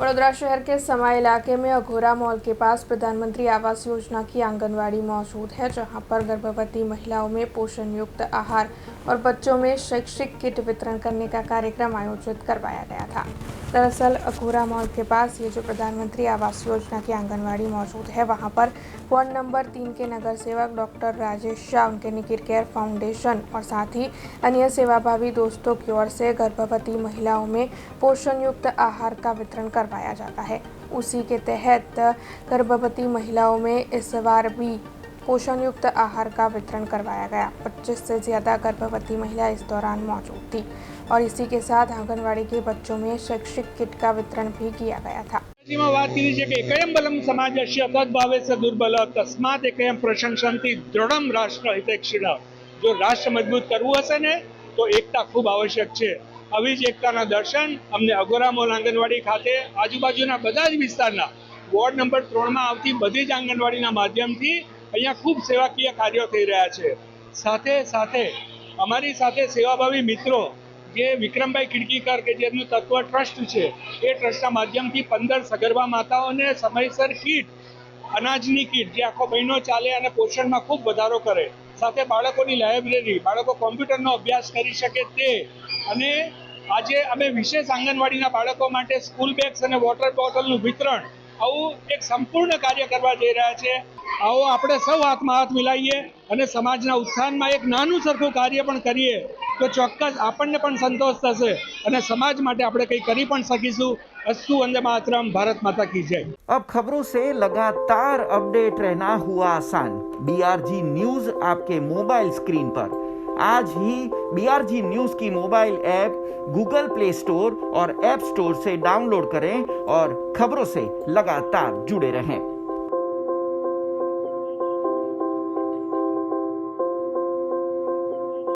वडोदरा शहर के समा इलाके में अघोरा मॉल के पास प्रधानमंत्री आवास योजना की आंगनवाड़ी मौजूद है, जहां पर गर्भवती महिलाओं में पोषण युक्त आहार और बच्चों में शैक्षिक किट वितरण करने का कार्यक्रम आयोजित करवाया गया था। दरअसल अघोरा मॉल के पास ये जो प्रधानमंत्री आवास योजना की आंगनवाड़ी मौजूद है, वहां पर वार्ड नंबर 3 के नगर सेवक डॉक्टर राजेश शाह, उनके निकिर केयर फाउंडेशन और साथ ही अन्य सेवाभावी दोस्तों की ओर से गर्भवती महिलाओं में पोषण युक्त आहार का वितरण करवाया जाता है। उसी के तहत गर्भवती महिलाओं में इस बार भी पोषण युक्त आहार का वितरण करवाया गया। 25 से ज़्यादा गर्भवती महिला इस दौरान मौजूद थी और इसी के साथ आंगनवाड़ी के बच्चों में शैक्षिक किट का वितरण भी किया गया था। વાત કરી છે કે એકયમ બલમ સમાજસ્ય તદ્ભાવેસ્ય દુર્બલ તસ્માત એકયમ પ્રશંસનથી દૃઢમ રાષ્ટ્ર હિતૈષિણ। જો રાષ્ટ્ર મજબૂત કરવું હશે ને તો એકતા ખૂબ આવશ્યક છે। આવી જ એકતાના દર્શન અમને અઘોરા મોલ આંગણવાડી ખાતે આજુબાજુના બધા જ વિસ્તારના વોર્ડ નંબર 3માં આવતી બધી જ આંગણવાડીના માધ્યમથી અહીંયા ખૂબ સેવાકીય કાર્યો થઈ રહ્યા છે। સાથે સાથે અમારી સાથે સેવાભાવી મિત્રો જે વિક્રમભાઈ ખીડકીકર કે જેમનું તત્વ ટ્રસ્ટ છે, એ ટ્રસ્ટના માધ્યમથી 15 સગર્ભા માતાઓને સમયસર કીટ, અનાજની કીટ જે આખો મહિનો ચાલે અને પોષણમાં ખૂબ વધારો કરે, સાથે બાળકોની લાઇબ્રેરી, બાળકો કોમ્પ્યુટરનો અભ્યાસ કરી શકે તે, અને આજે અમે વિશેષ આંગણવાડીના બાળકો માટે સ્કૂલ બેગ્સ અને વોટર બોટલનું વિતરણ, આવું એક સંપૂર્ણ કાર્ય કરવા જઈ રહ્યા છે। આવો આપણે સૌ હાથમાં હાથ મિલાવીએ અને સમાજના ઉત્થાનમાં એક નાનું સરખું કાર્ય પણ કરીએ તો ચોક્કસ આપણને પણ સંતોષ થશે અને સમાજ માટે આપણે કંઈ કરી પણ શકીશું। અસ્તુ વંદે માતરમ, भारत माता की जय। अब खबरों से लगातार अपडेट रहना हुआ आसान। BRG न्यूज आपके मोबाइल स्क्रीन पर। आज ही BRG न्यूज की mobile app Google play store और ऐप स्टोर से डाउनलोड करें और खबरों से लगातार जुड़े रहें।